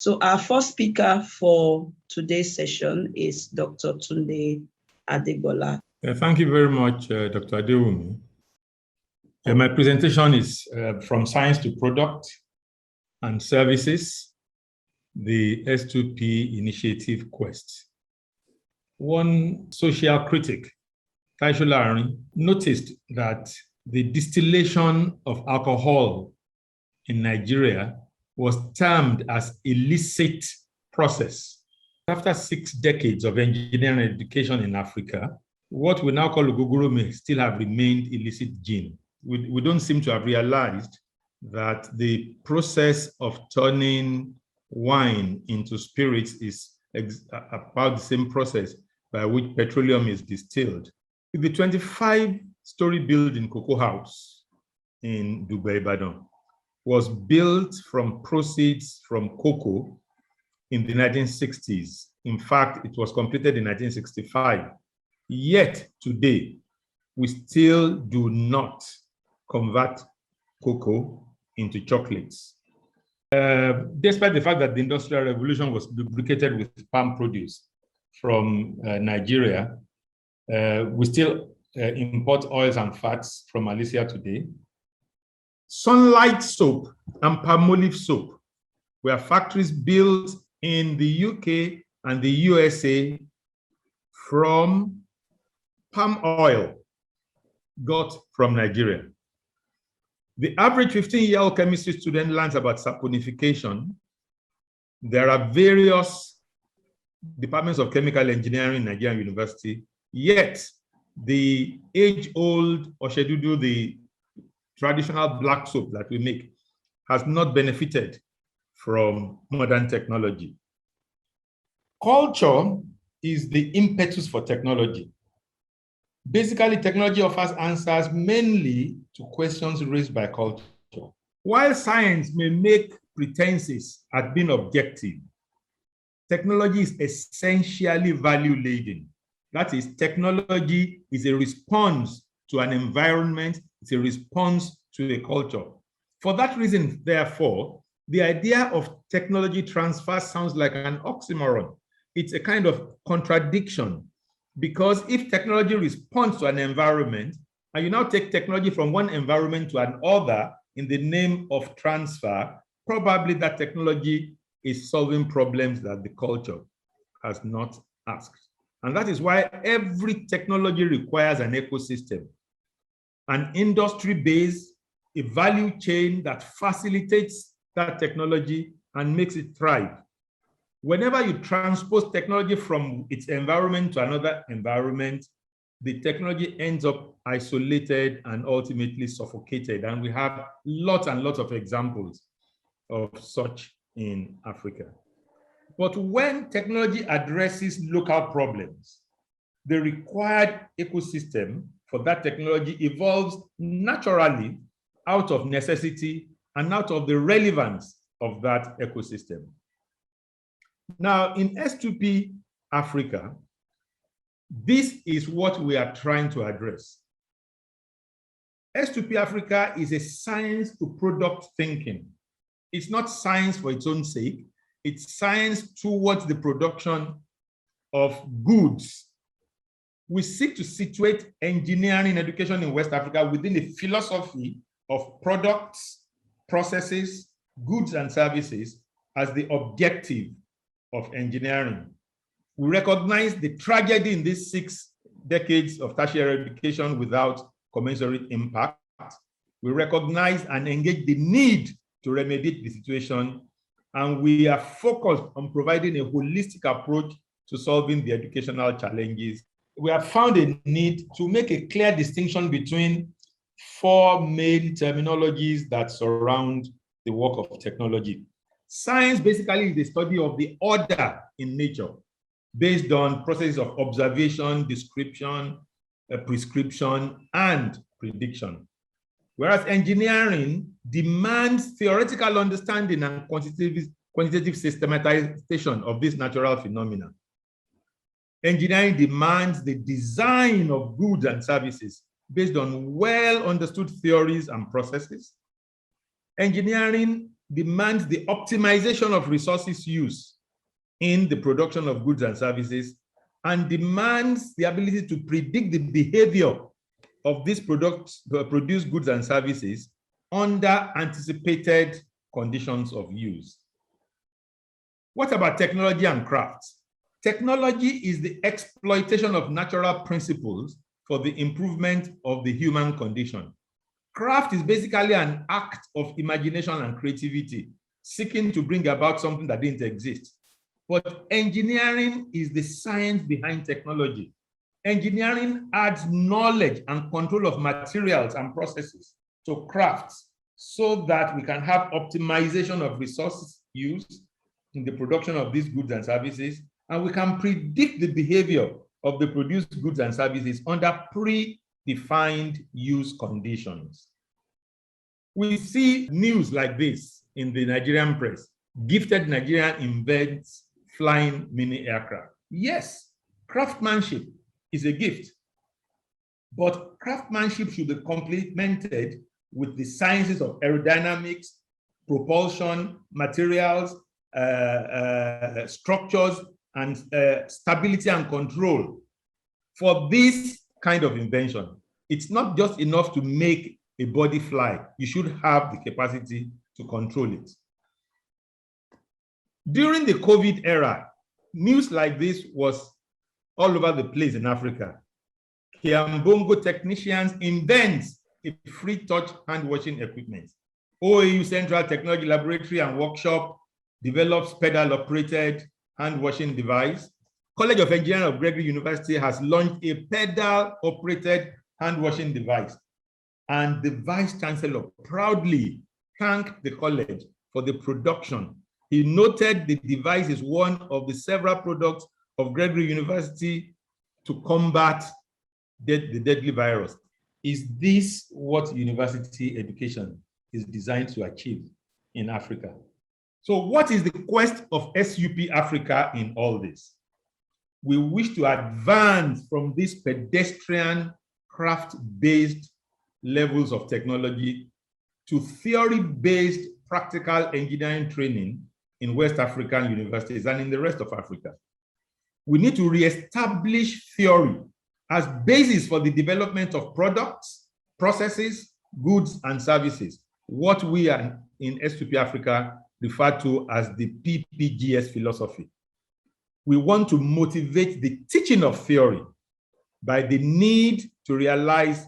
So our first speaker for today's session is Dr. Tunde Adegbola. Thank you very much, Dr. Adewumi. My presentation is from science to product and services, the S2P initiative quest. One social critic, Taisho noticed that the distillation of alcohol in Nigeria was termed as illicit process. After 6 decades of engineering education in Africa, what we now call Ogogoro may still have remained illicit gin. We don't seem to have realized that the process of turning wine into spirits is about the same process by which petroleum is distilled. The 25-story building Cocoa House in Dubai, Ibadan, was built from proceeds from cocoa in the 1960s. In fact, it was completed in 1965. Yet today, we still do not convert cocoa into chocolates. Despite the fact that the Industrial Revolution was lubricated with palm produce from Nigeria, we still import oils and fats from Malaysia today. Sunlight soap and palmolive soap were factories built in the UK and the USA from palm oil got from Nigeria. The average 15-year-old chemistry student learns about saponification. There are various departments of chemical engineering in Nigerian University, yet the age-old Oshedudu, the traditional black soap that we make, has not benefited from modern technology. Culture is the impetus for technology. Basically, technology offers answers mainly to questions raised by culture. While science may make pretenses at being objective, technology is essentially value-laden. That is, technology is a response to an environment, it's a response to a culture. For that reason, therefore, the idea of technology transfer sounds like an oxymoron. It's a kind of contradiction, because if technology responds to an environment, and you now take technology from one environment to another in the name of transfer, probably that technology is solving problems that the culture has not asked. And that is why every technology requires an ecosystem, an industry base, a value chain that facilitates that technology and makes it thrive. Whenever you transpose technology from its environment to another environment, the technology ends up isolated and ultimately suffocated. And we have lots and lots of examples of such in Africa. But when technology addresses local problems, the required ecosystem for that technology evolves naturally out of necessity and out of the relevance of that ecosystem. Now, in S2P Africa, this is what we are trying to address. S2P Africa is a science to product thinking. It's not science for its own sake. It's science towards the production of goods. We seek to situate engineering education in West Africa within a philosophy of products, processes, goods, and services as the objective of engineering. We recognize the tragedy in these 6 decades of tertiary education without commensurate impact. We recognize and engage the need to remediate the situation, and we are focused on providing a holistic approach to solving the educational challenges. We have found a need to make a clear distinction between 4 main terminologies that surround the work of technology. Science basically is the study of the order in nature based on processes of observation, description, prescription, and prediction. Whereas engineering demands theoretical understanding and quantitative systematization of this natural phenomena. Engineering demands the design of goods and services based on well-understood theories and processes. Engineering demands the optimization of resources use in the production of goods and services, and demands the ability to predict the behavior of these produced goods and services under anticipated conditions of use. What about technology and crafts? Technology is the exploitation of natural principles for the improvement of the human condition. Craft is basically an act of imagination and creativity, seeking to bring about something that didn't exist. But engineering is the science behind technology. Engineering adds knowledge and control of materials and processes to crafts so that we can have optimization of resources used in the production of these goods and services, and we can predict the behavior of the produced goods and services under predefined use conditions. We see news like this in the Nigerian press. Gifted Nigerian invents flying mini aircraft. Yes, craftsmanship is a gift, but craftsmanship should be complemented with the sciences of aerodynamics, propulsion, materials, structures, and stability and control. For this kind of invention, it's not just enough to make a body fly. You should have the capacity to control it. During the COVID era, news like this was all over the place in Africa. Kiambongo technicians invent a free-touch hand-washing equipment. OAU Central Technology Laboratory and Workshop develops pedal-operated hand-washing device. College of Engineering of Gregory University has launched a pedal-operated hand-washing device. And the Vice Chancellor proudly thanked the college for the production. He noted the device is one of the several products of Gregory University to combat the deadly virus. Is this what university education is designed to achieve in Africa? So what is the quest of SUP Africa in all this? We wish to advance from these pedestrian craft-based levels of technology to theory-based practical engineering training in West African universities and in the rest of Africa. We need to reestablish theory as basis for the development of products, processes, goods, and services, what we are in SUP Africa refer to as the PPGS philosophy. We want to motivate the teaching of theory by the need to realize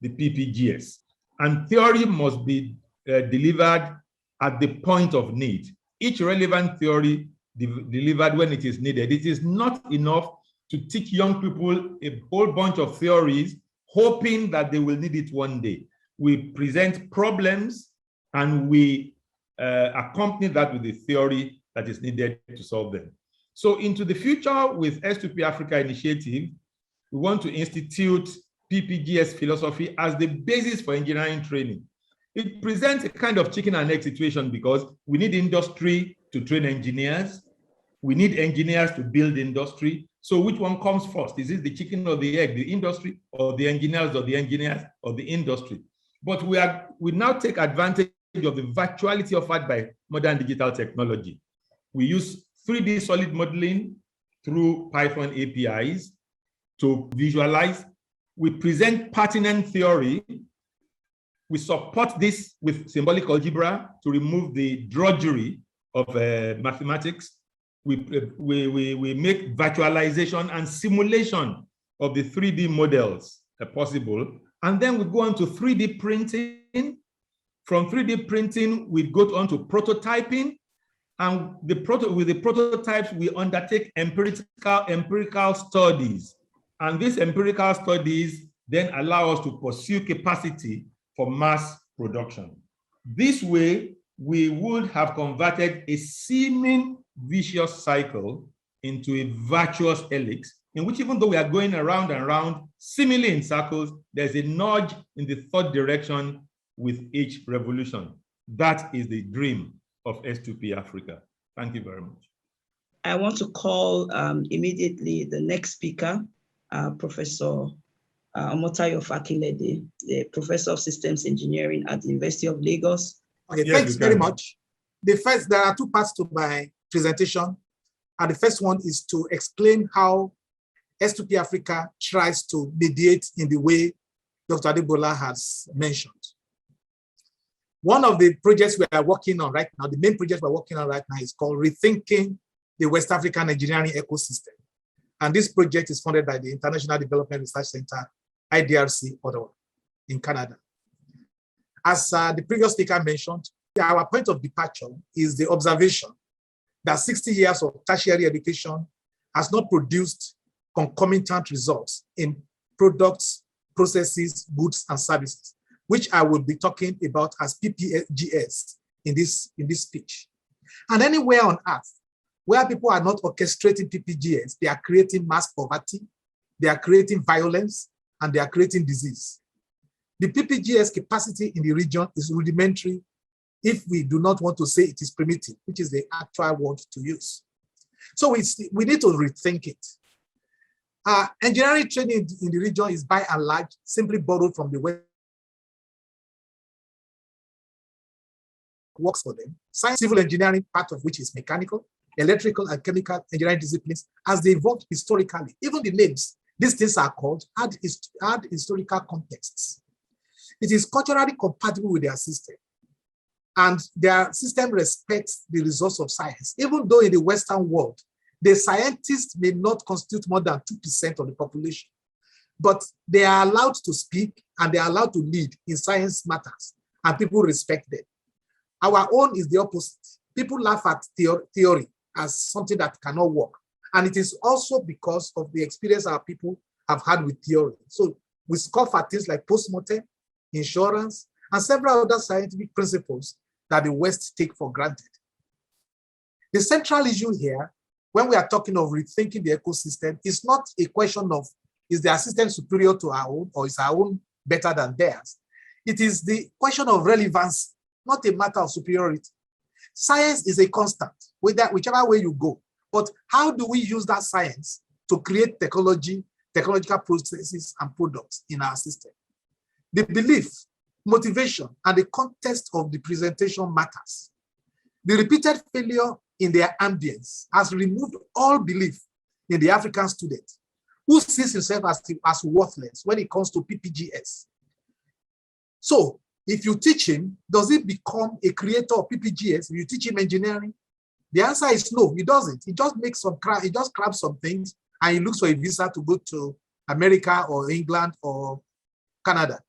the PPGS. And theory must be delivered at the point of need. Each relevant theory delivered when it is needed. It is not enough to teach young people a whole bunch of theories, hoping that they will need it one day. We present problems and we accompany that with the theory that is needed to solve them. So into the future with S2P Africa initiative, we want to institute PPGS philosophy as the basis for engineering training. It presents a kind of chicken and egg situation because we need industry to train engineers. We need engineers to build industry. So which one comes first? Is it the chicken or the egg, the industry or the engineers or the industry? But we now take advantage of the virtuality offered by modern digital technology. We use 3D solid modeling through Python APIs to visualize. We present pertinent theory. We support this with symbolic algebra to remove the drudgery of mathematics. We make virtualization and simulation of the 3D models possible. And then we go on to 3D printing. From 3D printing, we go on to prototyping. And with the prototypes, we undertake empirical studies. And these empirical studies then allow us to pursue capacity for mass production. This way, we would have converted a seeming vicious cycle into a virtuous helix, in which even though we are going around and around, seemingly in circles, there's a nudge in the third direction with each revolution. That is the dream of S2P Africa. Thank you very much. I want to call immediately the next speaker, Professor Omotayo Fakilede, the Professor of Systems Engineering at the University of Lagos. Okay, yes, thanks very much. there are two parts to my presentation. And the first one is to explain how S2P Africa tries to mediate in the way Dr. Adebola has mentioned. One of the projects we are working on right now, the main project we're working on right now is called Rethinking the West African Engineering Ecosystem. And this project is funded by the International Development Research Center, IDRC, Ottawa, in Canada. As the previous speaker mentioned, our point of departure is the observation that 60 years of tertiary education has not produced concomitant results in products, processes, goods, and services, which I will be talking about as PPGS in this speech. And anywhere on earth where people are not orchestrating PPGS, they are creating mass poverty, they are creating violence, and they are creating disease. The PPGS capacity in the region is rudimentary if we do not want to say it is primitive, which is the actual word to use. So we need to rethink it. Engineering training in the region is by and large simply borrowed from the West. Works for them. Science, civil engineering, part of which is mechanical, electrical, and chemical engineering disciplines, as they evolved historically. Even the names these things are called add historical contexts. It is culturally compatible with their system, and their system respects the results of science, even though in the Western world, the scientists may not constitute more than 2% of the population, but they are allowed to speak and they are allowed to lead in science matters, and people respect them. Our own is the opposite. People laugh at theory as something that cannot work. And it is also because of the experience our people have had with theory. So we scoff at things like postmortem, insurance, and several other scientific principles that the West take for granted. The central issue here, when we are talking of rethinking the ecosystem, is not a question of is their system superior to our own or is our own better than theirs. It is the question of relevance, not a matter of superiority. Science is a constant, whichever way you go. But how do we use that science to create technological processes and products in our system? The belief, motivation, and the context of the presentation matters. The repeated failure in their ambience has removed all belief in the African student who sees himself as worthless when it comes to PPGS. So if you teach him, does he become a creator of PPGS? If you teach him engineering, the answer is no, he doesn't. He just makes he just grabs some things and he looks for a visa to go to America or England or Canada.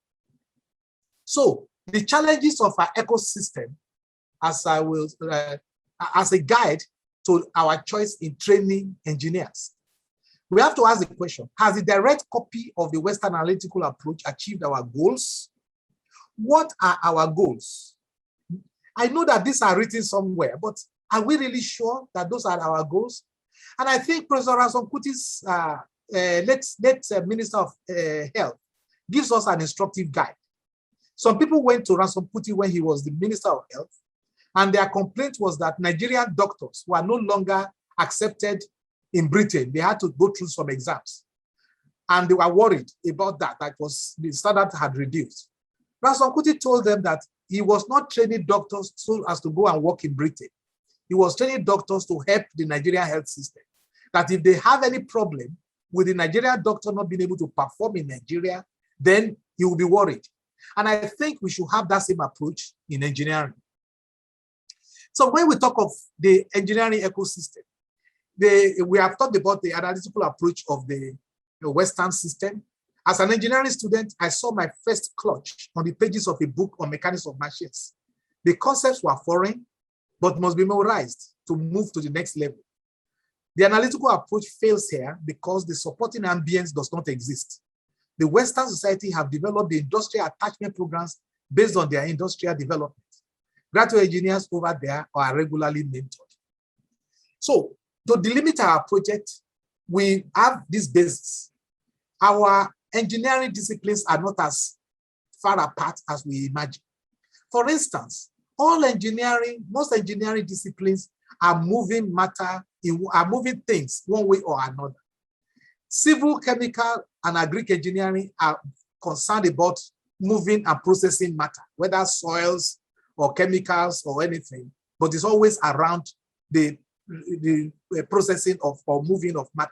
So the challenges of our ecosystem, as a guide to our choice in training engineers, we have to ask the question, has the direct copy of the Western analytical approach achieved our goals? What are our goals? I know that these are written somewhere, but are we really sure that those are our goals? And I think Professor Ransom Kuti's Minister of Health gives us an instructive guide. Some people went to Ransom Kuti when he was the Minister of Health, and their complaint was that Nigerian doctors were no longer accepted in Britain. They had to go through some exams. And they were worried about that, the standard had reduced. Ransom Kuti told them that he was not training doctors so as to go and work in Britain. He was training doctors to help the Nigerian health system. That if they have any problem with the Nigerian doctor not being able to perform in Nigeria, then he will be worried. And I think we should have that same approach in engineering. So when we talk of the engineering ecosystem, we have talked about the analytical approach of the Western system. As an engineering student, I saw my first clutch on the pages of a book on mechanics of machines. The concepts were foreign, but must be memorized to move to the next level. The analytical approach fails here because the supporting ambience does not exist. The Western society have developed the industrial attachment programs based on their industrial development. Graduate engineers over there are regularly mentored. So to delimit our project, we have this basis. Our engineering disciplines are not as far apart as we imagine. For instance, most engineering disciplines are moving things one way or another. Civil, chemical, and agric engineering are concerned about moving and processing matter, whether soils or chemicals or anything. but it's always around the processing of or moving of matter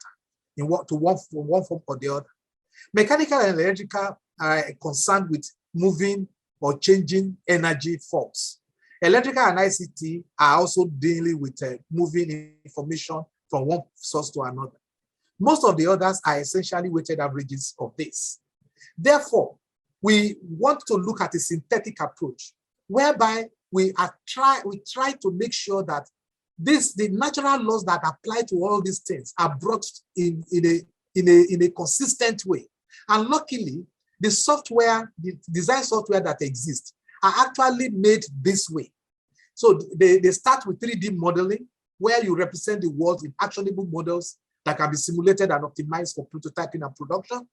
in one form or the other. Mechanical and electrical are concerned with moving or changing energy forms. Electrical and ICT are also dealing with moving information from one source to another. Most of the others are essentially weighted averages of this. Therefore, we want to look at a synthetic approach whereby we try to make sure that the natural laws that apply to all these things are brought in a consistent way. And luckily, the software, the design software that exists are actually made this way. So they start with 3D modeling, where you represent the world in actionable models that can be simulated and optimized for prototyping and production.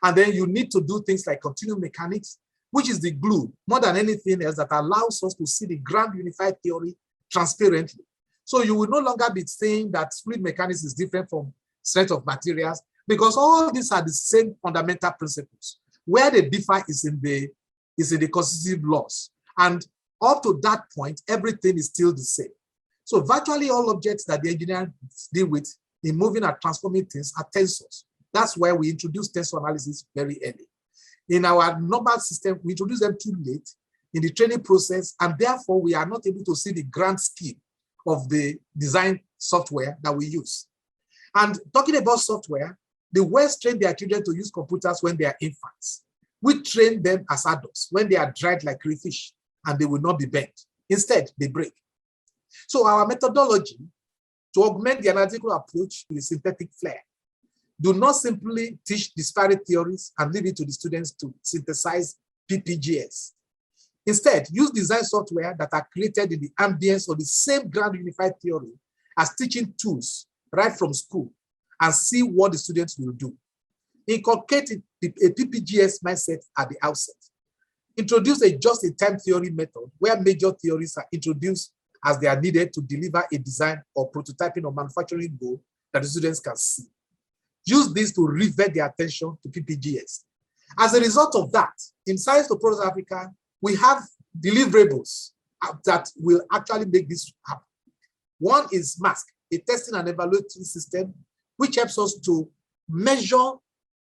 And then you need to do things like continuum mechanics, which is the glue, more than anything else, that allows us to see the grand unified theory transparently. So you will no longer be saying that fluid mechanics is different from strength of materials, because all these are the same fundamental principles. Where they differ is in the constitutive laws. And up to that point, everything is still the same. So virtually all objects that the engineers deal with in moving and transforming things are tensors. That's why we introduce tensor analysis very early. In our normal system, we introduce them too late in the training process, and therefore we are not able to see the grand scheme of the design software that we use. And talking about software, the West train their children to use computers when they are infants. We train them as adults when they are dried like crayfish, and they will not be bent. Instead, they break. So our methodology to augment the analytical approach with synthetic flair. Do not simply teach disparate theories and leave it to the students to synthesize PPGS. Instead, use design software that are created in the ambience of the same grand unified theory as teaching tools right from school, and see what the students will do. Inculcate a PPGS mindset at the outset. Introduce a just-in-time theory method where major theories are introduced as they are needed to deliver a design or prototyping or manufacturing goal that the students can see. Use this to rivet their attention to PPGS. As a result of that, in Science to Progress Africa, we have deliverables that will actually make this happen. One is MASC, a testing and evaluating system, which helps us to measure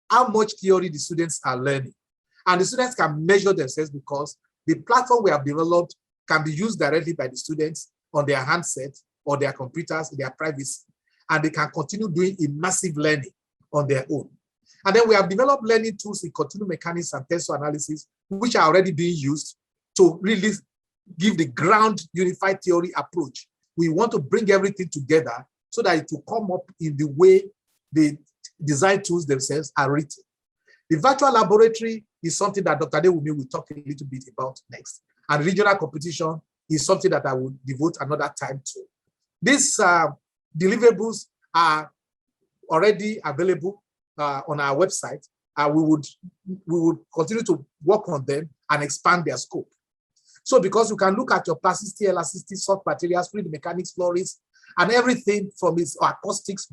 how much theory the students are learning. And the students can measure themselves because the platform we have developed can be used directly by the students on their handset or their computers in their privacy, and they can continue doing immersive learning on their own. And then we have developed learning tools in continuum mechanics and tensor analysis, which are already being used to really give the ground unified theory approach. We want to bring everything together so that it will come up in the way the design tools themselves are written. The virtual laboratory is something that Dr. Adewumi will talk a little bit about next. And regional competition is something that I will devote another time to. These deliverables are already available on our website. We would continue to work on them and expand their scope. So because you can look at your plasticity, elasticity, soft materials, fluid mechanics, fluorids, and everything from its acoustics,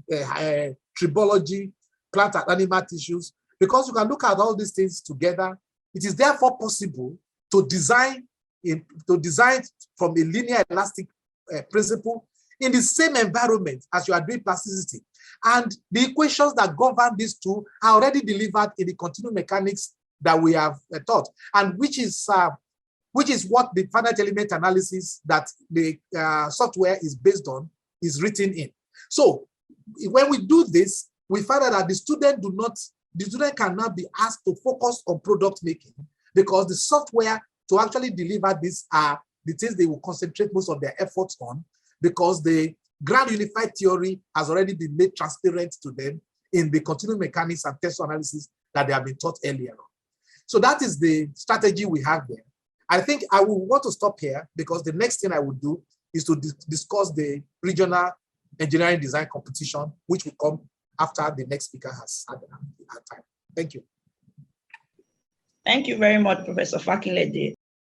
tribology, plant and animal tissues, because you can look at all these things together, it is therefore possible to design from a linear elastic principle in the same environment as you are doing plasticity. And the equations that govern these two are already delivered in the continuum mechanics that we have taught, and which is what the finite element analysis that the software is based on is written in. So when we do this, we find out that the student cannot be asked to focus on product making, because the software to actually deliver this are the things they will concentrate most of their efforts on, because the grand unified theory has already been made transparent to them in the continuum mechanics and tensor analysis that they have been taught earlier on. So that is the strategy we have there. I think I will want to stop here, because the next thing I will do is to discuss the regional engineering design competition, which will come after the next speaker has had time. Thank you. Thank you very much, Professor Fakinlede.